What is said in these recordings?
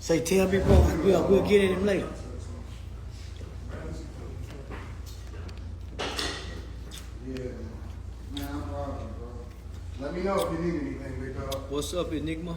Say, tell people we'll get at him later. Yeah, man, I'm proud of you, bro. Let me know if you need anything, big dog. What's up, Enigma?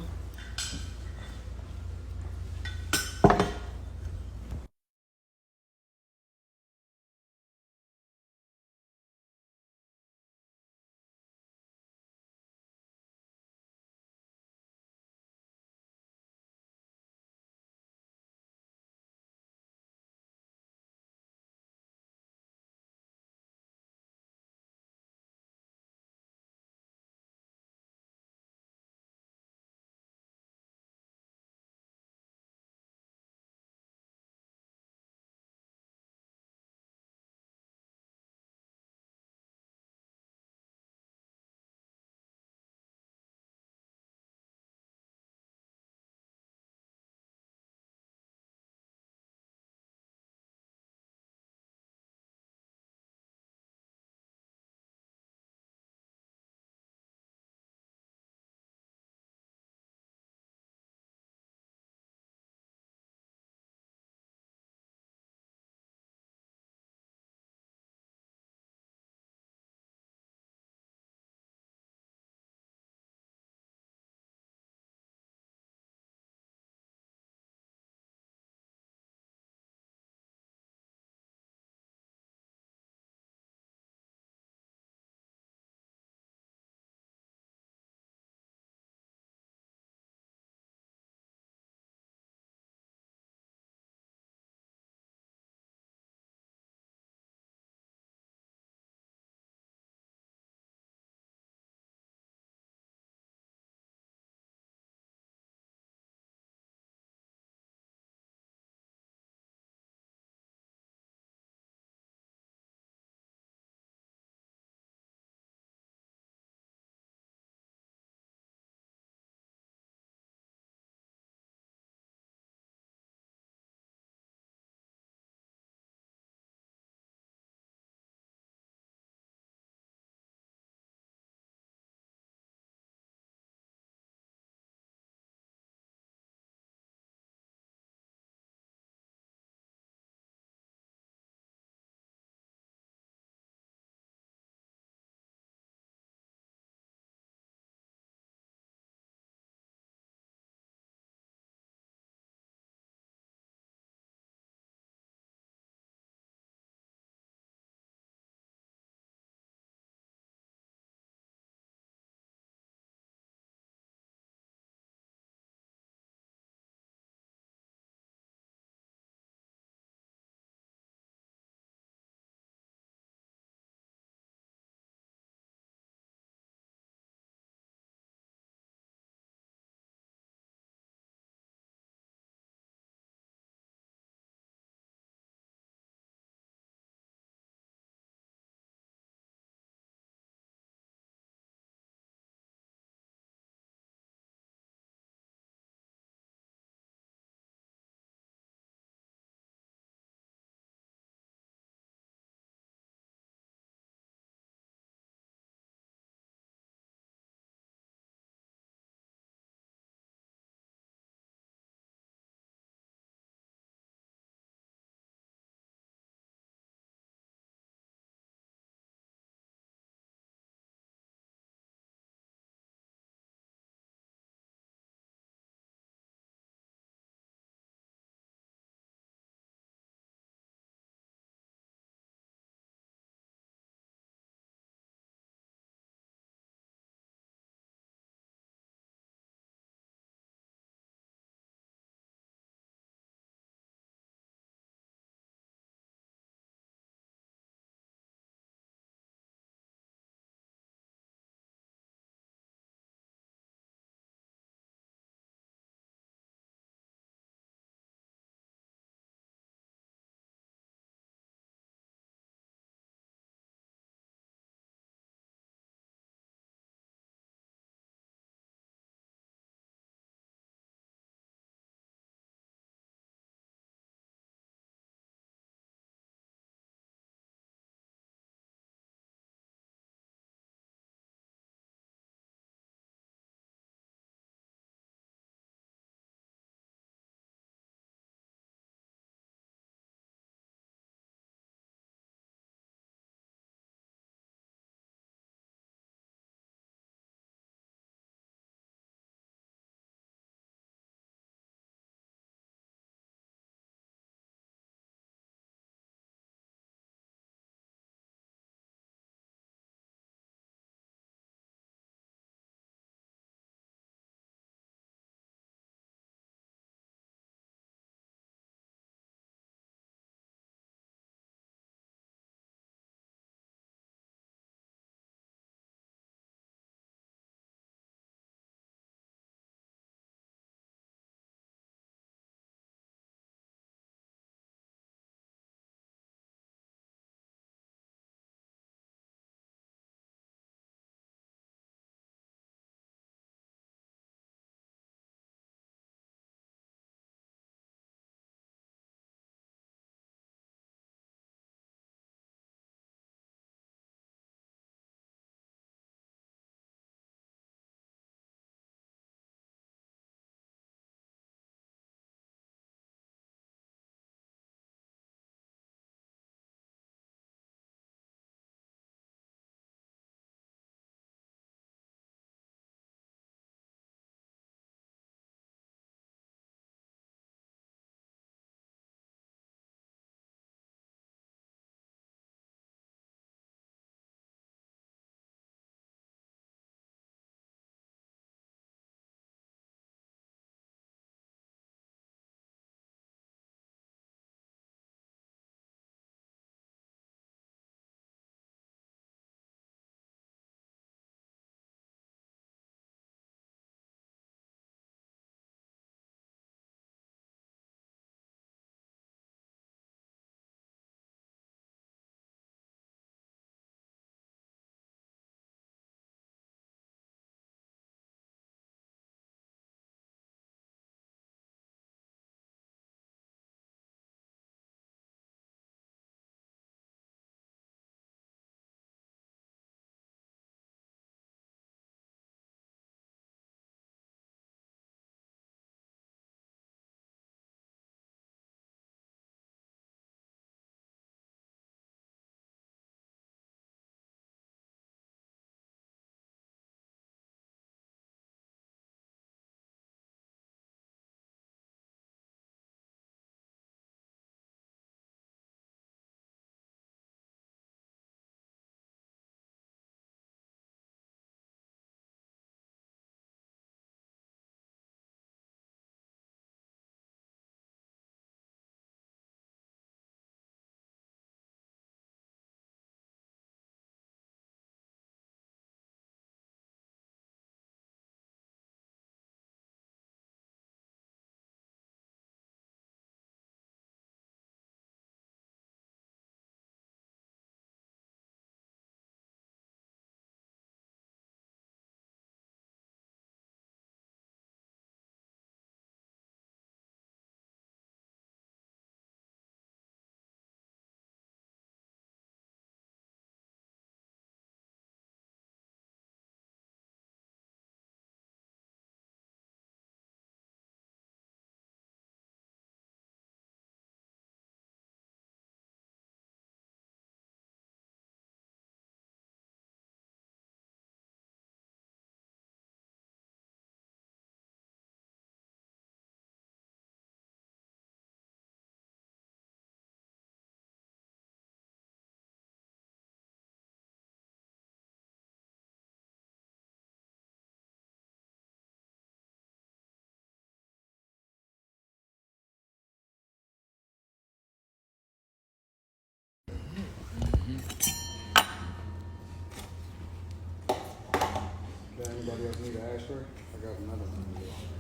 ashtray? I got another one.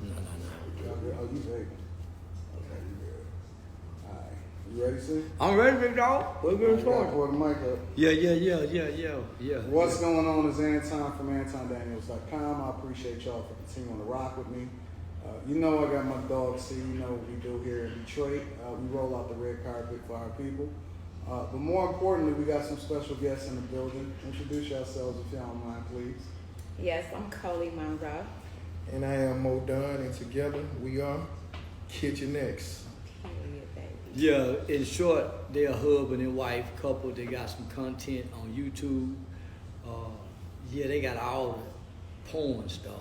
No. Oh, you vaping. Okay, you good. Alright. You ready, sis? I'm ready, big dog. We're going to start. Pour the mic up. Yeah. What's going on is Anton from AntonDaniels.com. I appreciate y'all for continuing to rock with me. You know I got my dog C. You know what we do here in Detroit. We roll out the red carpet for our people. But more importantly, we got some special guests in the building. Introduce yourselves if y'all don't mind, please. Yes, I'm Coley Monroe. And I am Mo Dunn, and together we are KitxhenX. Yeah, in short, they're a husband and wife couple. They got some content on YouTube. They got all the porn stars.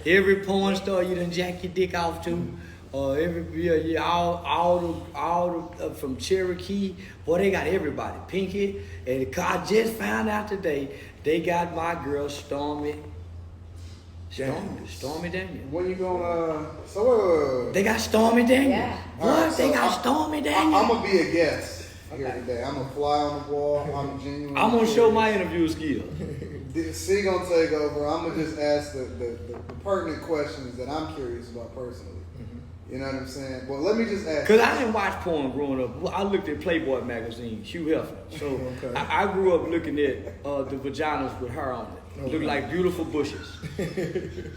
Every porn star you done jack your dick off to. All the from Cherokee. Boy, they got everybody. Pinky. And I just found out today they got my girl Stormy Daniels. When you gonna They got Stormy Daniels. Yeah. What? Right, They so got Stormy Daniels. I'm gonna be a guest here Okay. today. I'm gonna fly on the wall. I'm genuine. I'm gonna show my interview skills. C gonna take over. I'm gonna just ask the pertinent questions that I'm curious about personally. You know what I'm saying? Well, let me just ask. Cause I didn't watch porn growing up. I looked at Playboy magazine, Hugh Hefner. So Okay. I grew up looking at the vaginas with her on it. Okay. Looked like beautiful bushes. The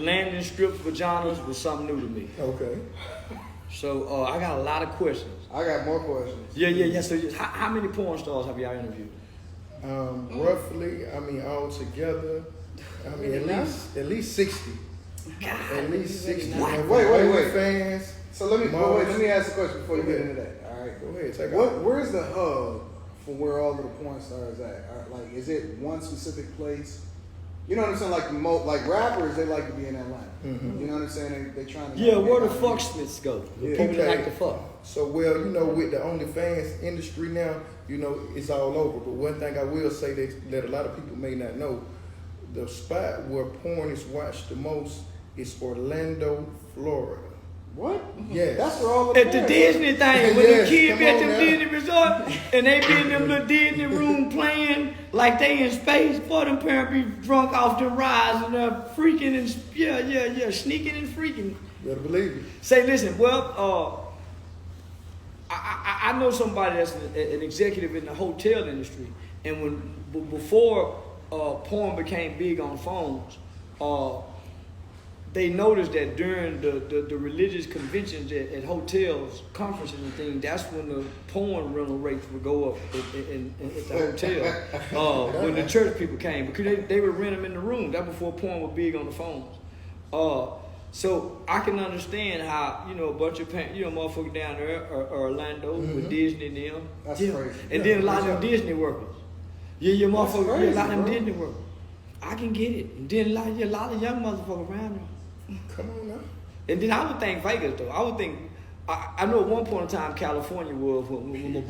landing strips vaginas was something new to me. Okay. So I got a lot of questions. I got more questions. Yeah. So how many porn stars have y'all interviewed? Roughly, all together, at least 60. At least 60. What? Wait. Fans. So let me ask a question before you get into that. All right. Go ahead. Take it. Where's the hub for where all of the porn stars at? Like, is it one specific place? You know what I'm saying? Like rappers, they like to be in Atlanta. Mm-hmm. You know what I'm saying? They trying to. Yeah, where the fuck Smiths go? The Yeah. people that Okay. like to fuck. So, with the OnlyFans industry now, it's all over. But one thing I will say that a lot of people may not know, the spot where porn is watched the most is Orlando, Florida. What? Yes. That's where all the At the porn Disney thing, when Yes, the kids come be at on them now. Disney resort and they be in them little Disney room playing like they in space, boy, them parents be drunk off the rides and they're freaking and sneaking and freaking. Better believe it. Say, listen, I know somebody that's an executive in the hotel industry, and before porn became big on phones, they noticed that during the religious conventions at hotels, conferences and things, that's when the porn rental rates would go up at the hotel when the church people came, because they would rent them in the room. That before porn was big on the phones. So I can understand how, a bunch of motherfuckers down there or Orlando with Disney and them. That's Yeah. crazy. And then a lot of them Disney workers. Yeah, motherfuckers, crazy, a lot of them bro. Disney workers. I can get it. And then a lot of young motherfuckers around there. Come on now. And then I would think Vegas though. I would think I know at one point in time California was when my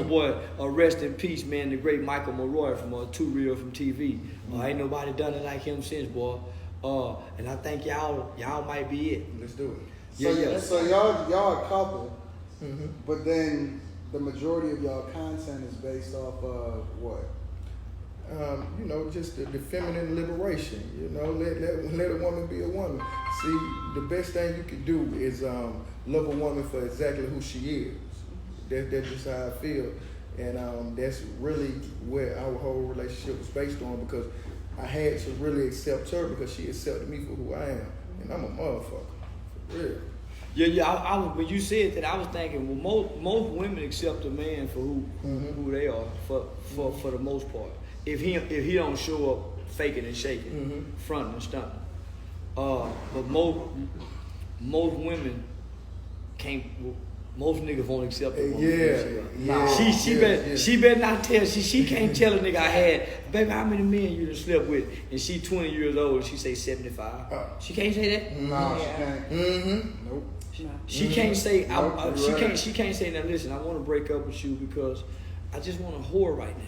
boy rest in peace, man, the great Michael Mulroy from Too Real from TV. Ain't nobody done it like him since, boy. And I think y'all might be it. Let's do it. Yeah. So y'all a couple, Mm-hmm. but then the majority of y'all content is based off of what? Just the feminine liberation. Let a woman be a woman. See, the best thing you can do is love a woman for exactly who she is. That's just how I feel, and that's really where our whole relationship was based on, because I had to really accept her because she accepted me for who I am, and I'm a motherfucker, for real. Yeah. I was, when you said that, I was thinking, well, most women accept a man for who they are for the most part. If he don't show up faking and shaking, fronting and stunting. But most women can't. Most niggas won't accept a woman. She better not tell. She can't tell a nigga I had, baby, how many men you done slept with, and she 20 years old and she say 75. She can't say that. Nah, she can't. Mm-hmm. Nope. She can't say. Nope, she right. can't. She can't say, now listen, I want to break up with you because I just want a whore right now.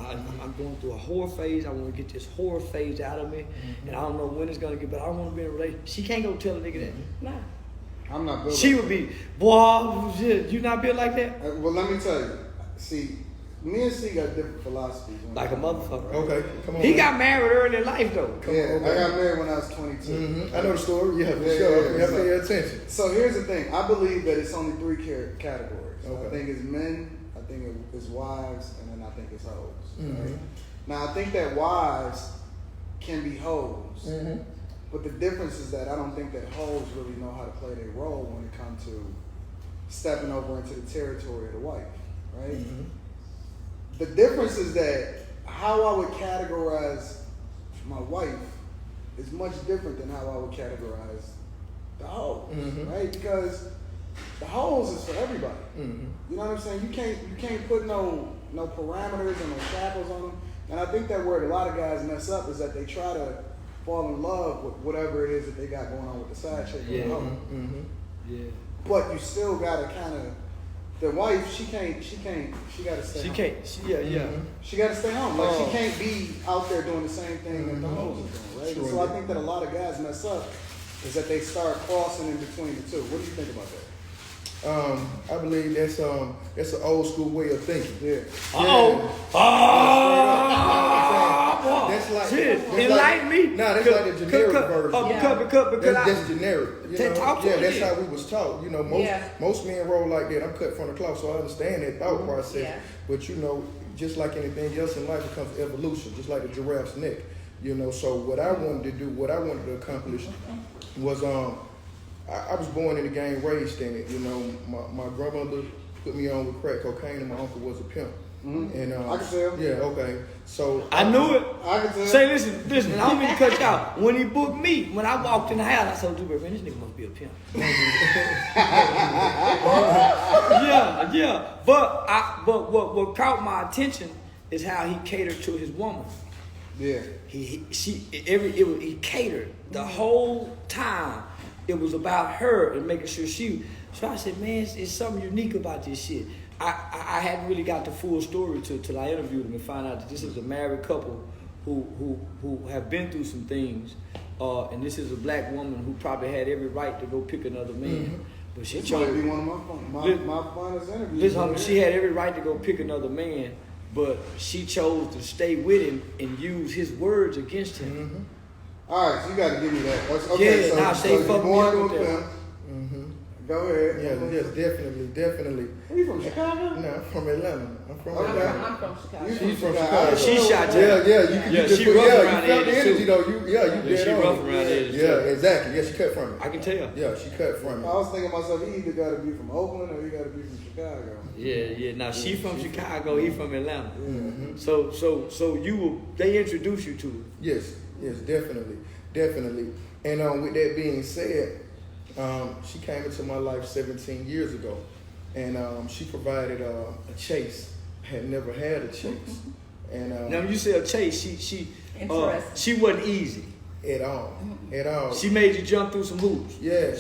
I'm going through a whore phase. I want to get this whore phase out of me, and I don't know when it's gonna get. But I don't want to be in a relationship. She can't go tell a nigga that. Nah. I'm not built She like would be, boy, you not built like that. Well, let me tell you. See, Me and C got different philosophies. Like a motherfucker. Okay, come on. He got married early in life though. I got married when I was 22. I know the story. Yeah, for sure. You have to pay attention. So here's the thing. I believe that it's only 3 categories. Okay. I think it's men, I think it's wives, and then I think it's hoes. Right? Now I think that wives can be hoes, but the difference is that I don't think that hoes really know how to play their role when it comes to stepping over into the territory of the wife, right? The difference is that how I would categorize my wife is much different than how I would categorize the hoes, right? Because the hoes is for everybody. You know what I'm saying? You can't put no parameters and no shackles on them. And I think that where a lot of guys mess up is that they try to fall in love with whatever it is that they got going on with the side chick. Yeah. But you still gotta kind of. The wife, she gotta stay home. She gotta stay home. Like, she can't be out there doing the same thing that the hoes are doing, right? Sure. So I think that a lot of guys mess up is that they start crossing in between the two. What do you think about that? I believe that's an old school way of thinking. Yeah. That's like enlighten me. Nah, that's like the generic version. Because that's generic. You know? That's how we was taught. You know, most men roll like that. I'm cut from the cloth, so I understand that thought process. Yeah. But you know, just like anything else in life, it comes evolution, just like the giraffe's neck. You know, so what I wanted to do, what I wanted to accomplish was I was born in the game, raised in it. You know, my grandmother put me on with crack cocaine, and my uncle was a pimp. And I can tell. Yeah, okay. So I knew it. I can tell. Say, listen, I don't mean to cut you out. When he booked me, when I walked in the house, I said, dude, man, this nigga must be a pimp. Yeah. But what caught my attention is how he catered to his woman. Yeah. He catered the whole time. It was about her and making sure she. So I said, man, it's something unique about this shit. I hadn't really got the full story till I interviewed him and found out that this is a married couple who have been through some things, and this is a black woman who probably had every right to go pick another man, but she chose. Might be one of my finest interviews. Listen, she had every right to go pick another man, but she chose to stay with him and use his words against him. All right, so you got to give me that. Okay, yeah, now say fuck me up with that. Go ahead. Yes, definitely. Are you from Chicago? No, I'm from Atlanta. I'm from Atlanta. I'm from Chicago. You from Chicago. She shot you. Yeah, she rough around the edges energy too. though. She rough around the edges. Yeah, exactly. Yeah, she cut from it. I can tell. Yeah, she cut from it. I was thinking to myself, he either got to be from Oakland or he got to be from Chicago. Yeah. Now she from Chicago, he from Atlanta. So they introduced you to it. Yes, definitely. And with that being said, she came into my life 17 years ago, and she provided a chase. I had never had a chase, and now you say a chase. She wasn't easy at all. She made you jump through some hoops. Yeah.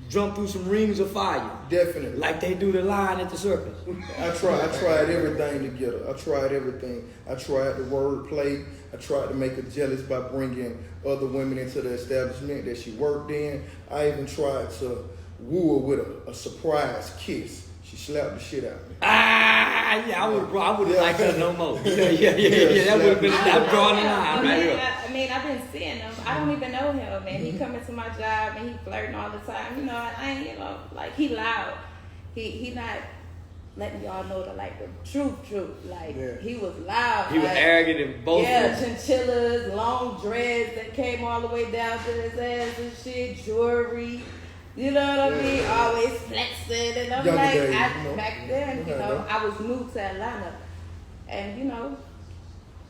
Jump through some rings of fire. Definitely. Like they do the line at the circus. I tried everything to get her. I tried everything. I tried the word play. I tried to make her jealous by bringing other women into the establishment that she worked in. I even tried to woo her with a surprise kiss. She slapped the shit out of me. Yeah, I would have liked her no more. Yeah. That would have been that drawing the line right here. I mean, I've been seeing him. I don't even know him, man. He come into my job and he flirting all the time. You know, I ain't, like he loud. He not letting y'all know the truth. Like he was loud. He was arrogant in both. Yeah, chinchillas, long dreads that came all the way down to his ass and shit, jewelry. You know what I mean? Always flexing, and I'm Younger like, days, back then, I was new to Atlanta, and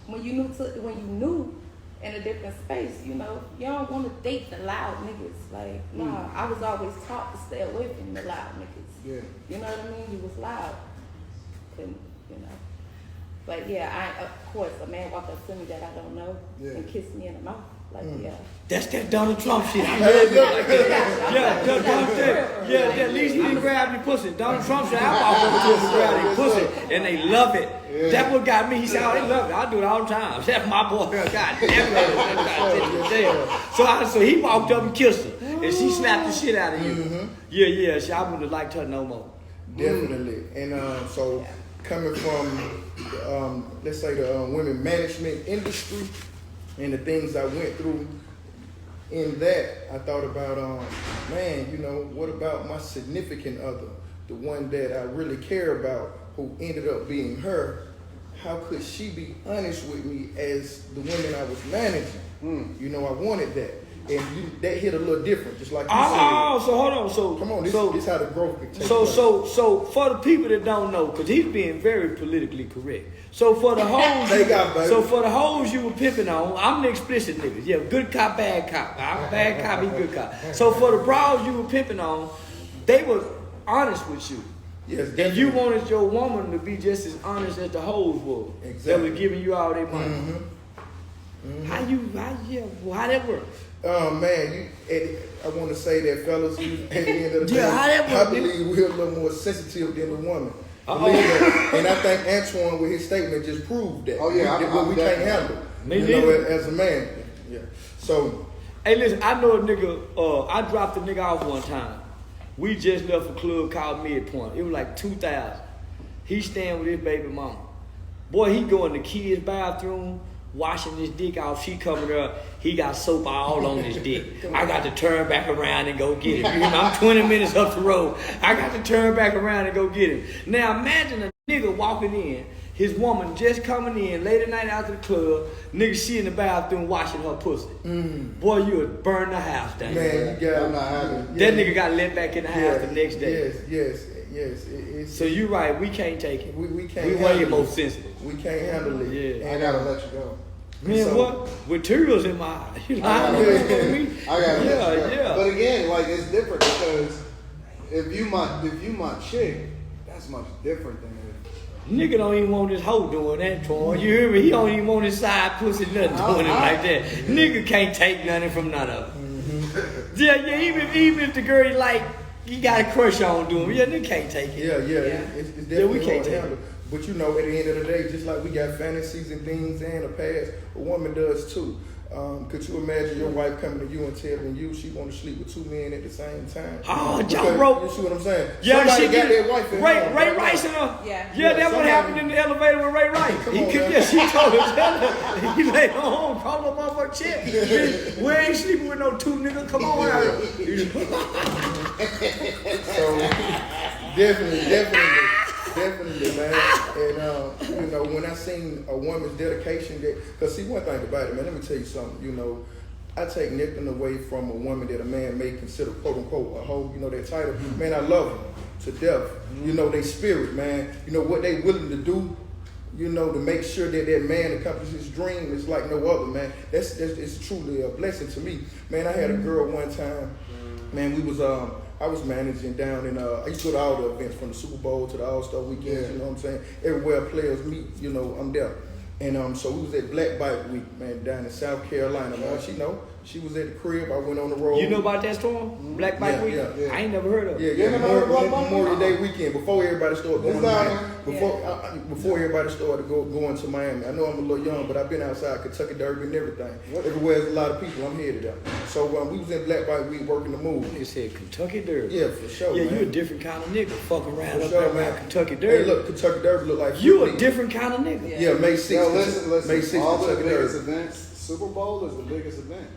when you new in a different space, you don't want to date the loud niggas. Like, nah, I was always taught to stay away from the loud niggas. Yeah. You know what I mean? He was loud, and But yeah, of course, a man walked up to me that I don't know and kissed me in the mouth. Like, That's that Donald Trump shit. I love it like that. Yeah, at least he didn't grab your pussy. Donald Trump said, I walk over to him and grab your pussy, and they love it. Yeah. That what got me. He said, oh, they love it. I do it all the time. That's my boy. God damn it. So he walked up and kissed her, and she slapped the shit out of you. Yeah, I wouldn't have liked her no more. Definitely. And so coming from, let's say, the women management industry and the things I went through in that, I thought about, man, you know, what about my significant other, the one that I really care about, who ended up being her? How could she be honest with me as the women I was managing? You know, I wanted that. And that hit a little different, just like you said. Oh, so hold on. So come on, this is how the growth could take place. So for the people that don't know, because he's being very politically correct. So for the hoes, you were pimping on. I'm the explicit nigga. Yeah, good cop, bad cop. I'm bad cop, he good cop. So for the bras you were pimping on, they were honest with you. Yes, and you wanted your woman to be just as honest as the hoes were. Exactly. That was giving you all their money. How that work? Man, I want to say that, fellas, at the end of the day, I believe we're a little more sensitive than the woman. And I think Anton, with his statement, just proved that. Oh yeah, what we can't handle. You know, as a man. Yeah. So, hey, listen, I know a nigga. I dropped a nigga off one time. We just left a club called Midpoint. It was like 2000. He staying with his baby mama. Boy, he go in the kids' bathroom, washing his dick off. She coming up. He got soap all on his dick. I got to turn back around and go get him. You know, I'm 20 minutes up the road. I got to turn back around and go get him. Now imagine a nigga walking in, his woman just coming in late at night after the club, nigga she in the bathroom washing her pussy. Boy, you would burn the house down. Man, you got that nigga got let back in the house the next day. Yes. So you right, we can't take it. We can't. We way more sensitive. We can't handle it. Yeah. I gotta let you go. Man, so, what? Materials in my eye. You know, I gotta let you go. Yeah. But again, like, it's different because if you my chick, that's much different than nigga don't even want his hoe doing that for him. You hear me? He don't even want his side pussy nothing doing it like that. Nigga can't take nothing from none of them. Yeah, even if the girl he got a crush on doing it, nigga can't take it. Yeah. It's definitely we can't take it. But you know, at the end of the day, just like we got fantasies and things and a past, a woman does too. Could you imagine your wife coming to you and telling you she want to sleep with two men at the same time? Oh, Joe Rope. You see what I'm saying? Yeah, somebody she got their wife in Ray Rice in her. Yeah, that's what happened in the elevator with Ray Rice. She told him, he laid home, called him off her chick. We ain't sleeping with no two niggas. Come on out. So definitely, man. And you know, when I seen a woman's dedication, because see, one thing about it, man, let me tell you something. You know, I take nothing away from a woman that a man may consider quote unquote a hoe. You know that title, man. I love them to death. You know, they spirit, man. You know what they willing to do. You know, to make sure that that man accomplishes his dream is like no other, man. That's it's truly a blessing to me, man. I had a girl one time, man. I was managing down in, I used to go to all the events from the Super Bowl to the All-Star weekends, you know what I'm saying? Everywhere players meet, you know, I'm there. And so we was at Black Bike Week, man, down in South Carolina. Man, she was at the crib. I went on the road. You know about that storm? Black Bike Week? Yeah. I ain't never heard of it. Memorial Day weekend, before everybody started going to Miami. Before everybody started going to Miami. I know I'm a little young, but I've been outside Kentucky Derby and everything. Everywhere there's a lot of people, I'm headed out. So we was in Black Bike Week working the move. Nigga said Kentucky Derby. Yeah, for sure, yeah, man. You a different kind of nigga. Fuck around for up around Kentucky Derby. Hey, look, Kentucky Derby look like you a different kind of nigga. Yeah, May 6th. Listen, May 6th, all the Kentucky biggest Derby. events, Super Bowl is the biggest event.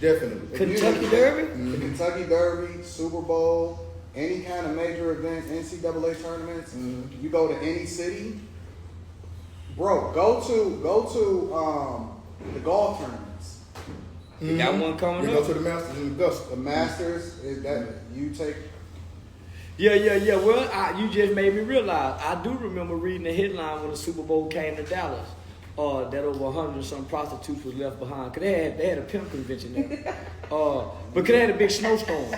Definitely. Kentucky Derby? The Kentucky Derby, Super Bowl, any kind of major event, NCAA tournaments, you go to any city, bro, go to the golf tournaments. You got one coming up. Go to the Masters in Augusta. The Masters is that you take. Yeah. Well, you just made me realize. I do remember reading the headline when the Super Bowl came to Dallas. That over 100 and some prostitutes was left behind. Cause they had a pimp convention there. Because they had a big snowstorm. No.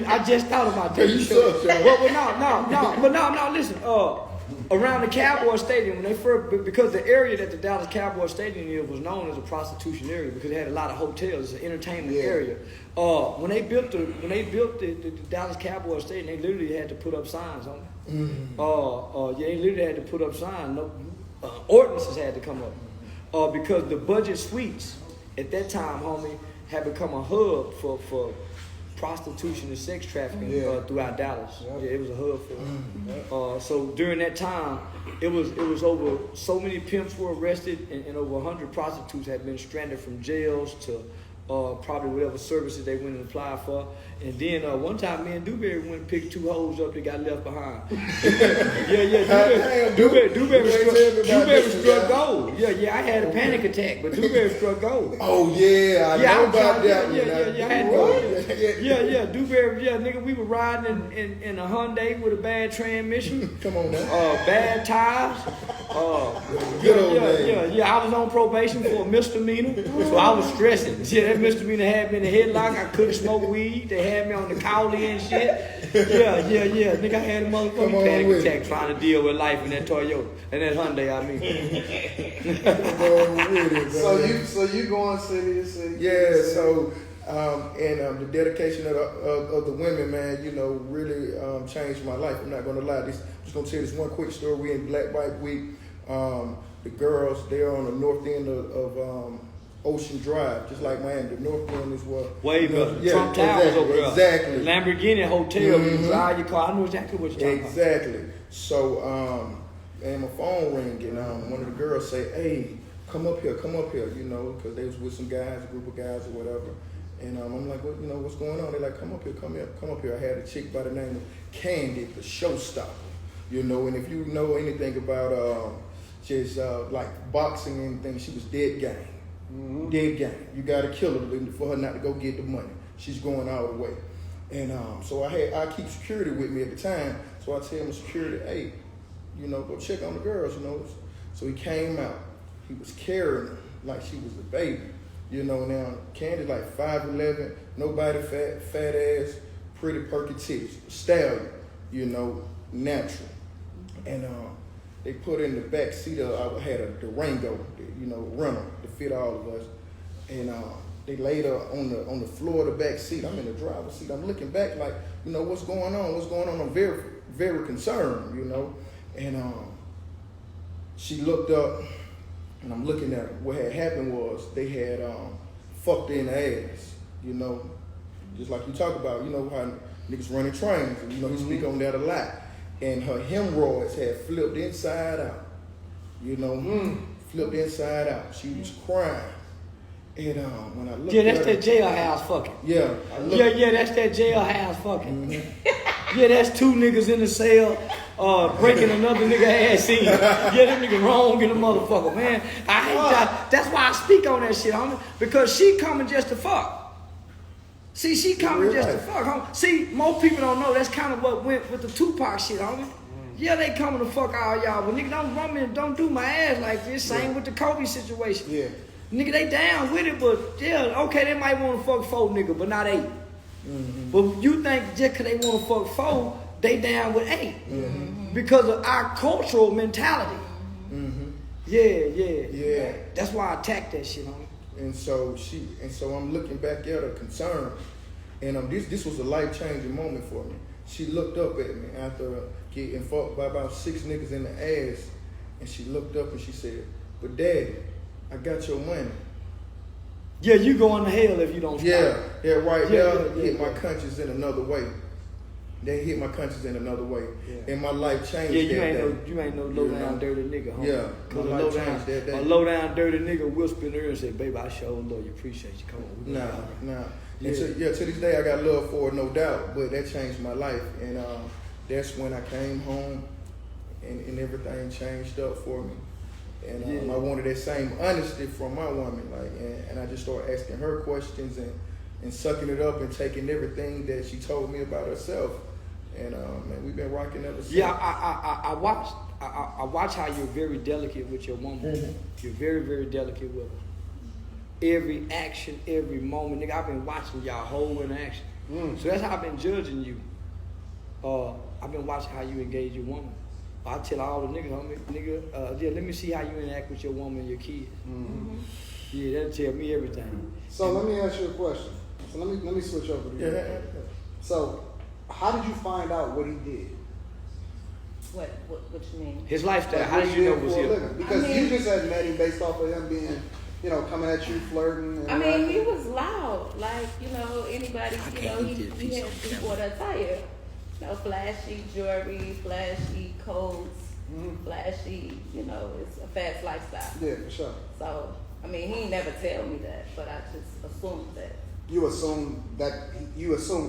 I just thought about that. You suck, no. Listen. Around the Cowboy Stadium, when they first, because the area that the Dallas Cowboy Stadium is was known as a prostitution area because it had a lot of hotels, it's an entertainment area. When they built the Dallas Cowboy Stadium, they literally had to put up signs on it. They literally had to put up signs. Ordinances had to come up because the budget suites at that time, homie, had become a hub for prostitution and sex trafficking throughout Dallas. Yep. Yeah, it was a hub for us. Yep. So during that time, it was over, so many pimps were arrested, and over 100 prostitutes had been stranded from jails to probably whatever services they went and applied for. And then one time, me and Dewberry went and picked 2 hoes up that got left behind. Dewberry struck gold. Yeah, I had a panic attack, but Dewberry struck gold. Oh yeah, I know about that. I had gold. Dewberry, nigga, we were riding in a Hyundai with a bad transmission. Come on now. Bad tires. Good old days. I was on probation for a misdemeanor, so I was stressing. Yeah, that misdemeanor had me in the headlock. I couldn't smoke weed. They had me on the collie and shit. Yeah. Nigga, I had a motherfucking panic attack trying to deal with life in that Toyota. And that Hyundai, I mean. So you going city to city? Yeah, so the dedication of the women, man, you know, really changed my life. I'm not gonna lie. I'm just gonna tell this one quick story. We in Black Bike Week. The girls, they're on the north end of Ocean Drive, just like Miami. The north end is what way better. Trump Towers over there. Exactly. Lamborghini Hotel. You drive your car. I know exactly what you're talking about. Exactly. So, and my phone ring, and one of the girls say, "Hey, come up here," you know, because they was with some guys, a group of guys or whatever. And I'm like, "What? You know, what's going on?" They're like, "Come up here." I had a chick by the name of Candy, the showstopper, you know. And if you know anything about just like boxing and anything, she was dead game. Mm-hmm. Dead game. You gotta kill her for her not to go get the money. She's going all the way. And so I keep security with me at the time. So I tell my security, "Hey, you know, go check on the girls, you know." So he came out. He was carrying her like she was a baby. You know, now Candy like 5'11", nobody fat ass, pretty perky titties, stallion, you know, natural. And they put in the back seat of, I had a Durango, you know, rental to fit all of us. And they laid her on the floor of the back seat. I'm in the driver's seat. I'm looking back like, you know, what's going on? I'm very, very concerned, you know. And she looked up, and I'm looking at her. What had happened was they had fucked in the ass, you know. Just like you talk about, you know, how niggas running trains, and, you know, you speak on that a lot. And her hemorrhoids had flipped inside out, you know, flipped inside out. She was crying. And when I looked at her, that's that jailhouse fucking. Yeah. That's that jailhouse fucking. Mm-hmm. Yeah, that's 2 niggas in the cell breaking another nigga ass in. Yeah, that nigga wrong in the motherfucker, man. I hate that. That's why I speak on that shit, homie. Because she coming just to fuck. See, she coming just to fuck, homie. See, most people don't know that's kind of what went with the Tupac shit, homie. Yeah, they coming to fuck all y'all, but nigga, don't run me and don't do my ass like this. Same with the Kobe situation. Yeah. Nigga, they down with it, but yeah, okay, they might want to fuck 4 niggas, but not 8. Mm-hmm. But you think just because they want to fuck 4, they down with 8. Mm-hmm. Because of our cultural mentality. Mm-hmm. Yeah. That's why I attack that shit, homie. And so I'm looking back at her concerned, and this was a life-changing moment for me. She looked up at me after getting fucked by about 6 niggas in the ass, and she looked up and she said, "But Daddy, I got your money." Yeah, you going to hell if you don't stop. Yeah, right. They'll hit my conscience in another way. They hit my conscience in another way, and my life changed. Yeah, you ain't no low down dirty nigga, homie. Yeah, my life changed that day. A low down dirty nigga whisper in her and say, "Baby, I sure love you, appreciate you. Come on." Nah. Yeah. To this day I got love for her, no doubt. But that changed my life, and that's when I came home, and everything changed up for me. And I wanted that same honesty from my woman, like, and I just started asking her questions and sucking it up and taking everything that she told me about herself. And man, we've been rocking ever since. Yeah, I watch how you're very delicate with your woman. Mm-hmm. You're very, very delicate with her. Every action, every moment, nigga. I've been watching y'all whole interaction. So that's how I've been judging you. I've been watching how you engage your woman. I tell all the niggas, homie, let me see how you interact with your woman and your kids. Mm-hmm. Yeah, that'll tell me everything. So let me ask you a question. So let me switch over to you. Yeah. So, how did you find out what he did? What you mean? His lifestyle. How did you know it was him? Because you just had met him based off of him being you know, coming at you, flirting? And I mean, he was loud. Like, you know, anybody, you know, he wore the attire. You know, flashy jewelry, flashy coats, flashy, you know, it's a fast lifestyle. Yeah, for sure. So, I mean, he ain't never tell me that, but I just assumed that. You assume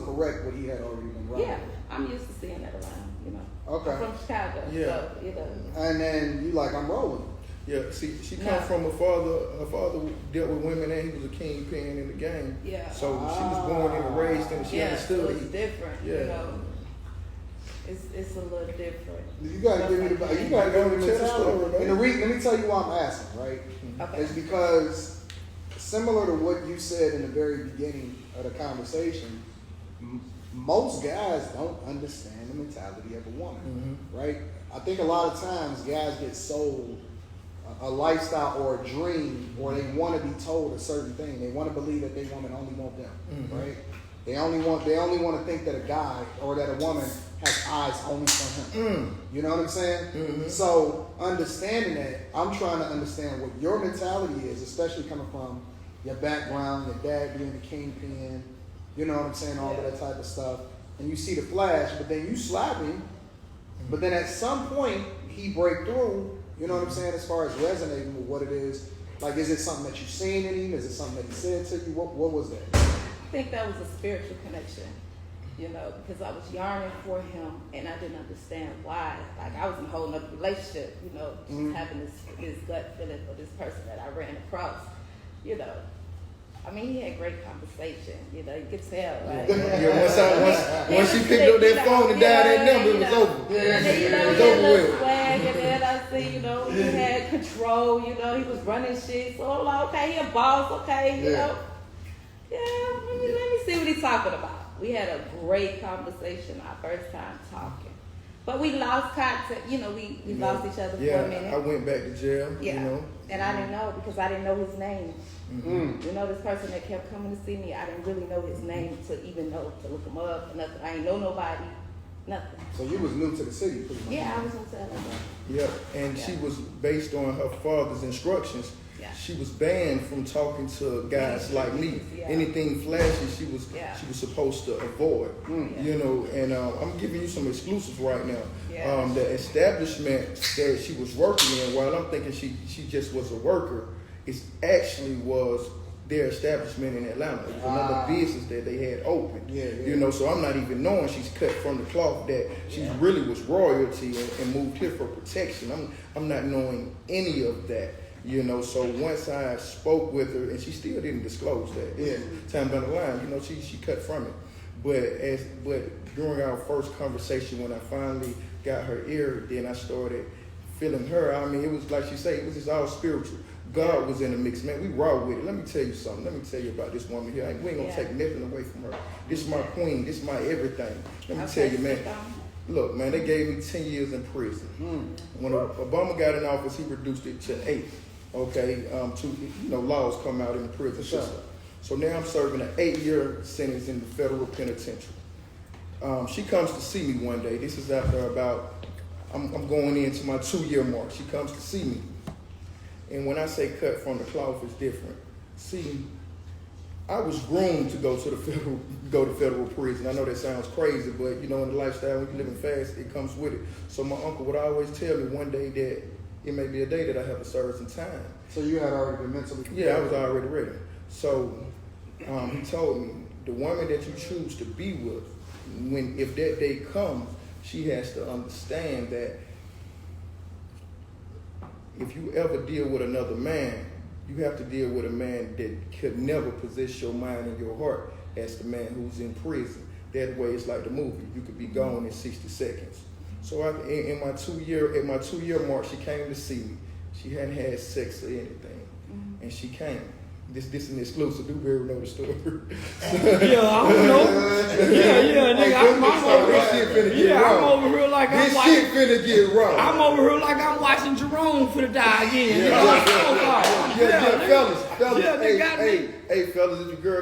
correct what he had already been writing. Yeah, I'm used to seeing that around, you know. Okay. I'm from Chicago, so, you know. And then you like, I'm rolling. Yeah, see, she come from her father dealt with women and he was a kingpin in the game. Yeah. So she was born and raised and she understood. So it's different, yeah. you know. It's a little different. You gotta give me the mentality. And let me tell you why I'm asking, right? Okay. It's because similar to what you said in the very beginning of the conversation, most guys don't understand the mentality of a woman, right? I think a lot of times guys get sold a lifestyle or a dream, or they want to be told a certain thing. They want to believe that their woman only want them, right? They only want to think that a guy or that a woman has eyes only for him. You know what I'm saying? So understanding that, I'm trying to understand what your mentality is, especially coming from your background, your dad being the kingpin, you know what I'm saying, all of that type of stuff. And you see the flash, but then you slap him, but then at some point he break through, you know what I'm saying, as far as resonating with what it is. Like, is it something that you've seen in him? Is it something that he said to you? What was that? I think that was a spiritual connection, you know, because I was yearning for him and I didn't understand why. Like, I was in a whole nother relationship, you know, just having this gut feeling for this person that I ran across, you know. I mean, he had great conversation, you know, you could tell, right? Once she picked up that phone and dialed that number, it was over. And then, you know, he had a little swag, and then I see, you know, he had control, you know, he was running shit. So I'm like, okay, he a boss, okay, you know. Yeah, let me see what he's talking about. We had a great conversation our first time talking. But we lost contact, you know, we lost each other for a minute. I went back to jail, you know. And I didn't know because I didn't know his name. You know, this person that kept coming to see me, I didn't really know his name to even know to look him up or nothing. I ain't know nobody, nothing. So you was new to the city, pretty much. Yeah, I was new to LA. Yeah, and she was based on her father's instructions. Yeah. She was banned from talking to guys like me. Anything flashy, she was supposed to avoid. You know, and I'm giving you some exclusives right now. The establishment that she was working in, while I'm thinking she just was a worker, it actually was their establishment in Atlanta. It was another business that they had open. You know, so I'm not even knowing she's cut from the cloth that she really was royalty and moved here for protection. I'm not knowing any of that. You know, so once I spoke with her, and she still didn't disclose that. Time down the line, you know, she cut from it. But during our first conversation, when I finally got her ear, then I started feeling her. I mean, it was like she said, it was just all spiritual. God was in the mix, man. We raw with it. Let me tell you something. Let me tell you about this woman here. We ain't gonna take nothing away from her. This is my queen. This is my everything. Let me tell you, man. Look, man, they gave me 10 years in prison. When Obama got in office, he reduced it to 8. Okay, laws come out in the prison system. So now I'm serving an 8-year sentence in the federal penitentiary. She comes to see me one day. This is after I'm going into my 2-year mark. She comes to see me. And when I say cut from the cloth, it's different. See, I was groomed to go to federal prison. I know that sounds crazy, but you know, in the lifestyle, when you're living fast, it comes with it. So my uncle would always tell me one day that it may be a day that I have to serve some time. So you had already been mentally prepared? Yeah, I was already ready. So he told me, the woman that you choose to be with, if that day comes, she has to understand that if you ever deal with another man, you have to deal with a man that could never possess your mind and your heart as the man who's in prison. That way, it's like the movie. You could be gone in 60 seconds. So at my 2-year mark, she came to see me. She hadn't had sex or anything, and she came. This is an exclusive. Do very know the story. Yeah, I don't know. Nigga. I'm over here like I'm watching. This shit finna get raw. I'm over here like I'm watching Jerome for the die again. Fellas. Hey, fellas, if your girl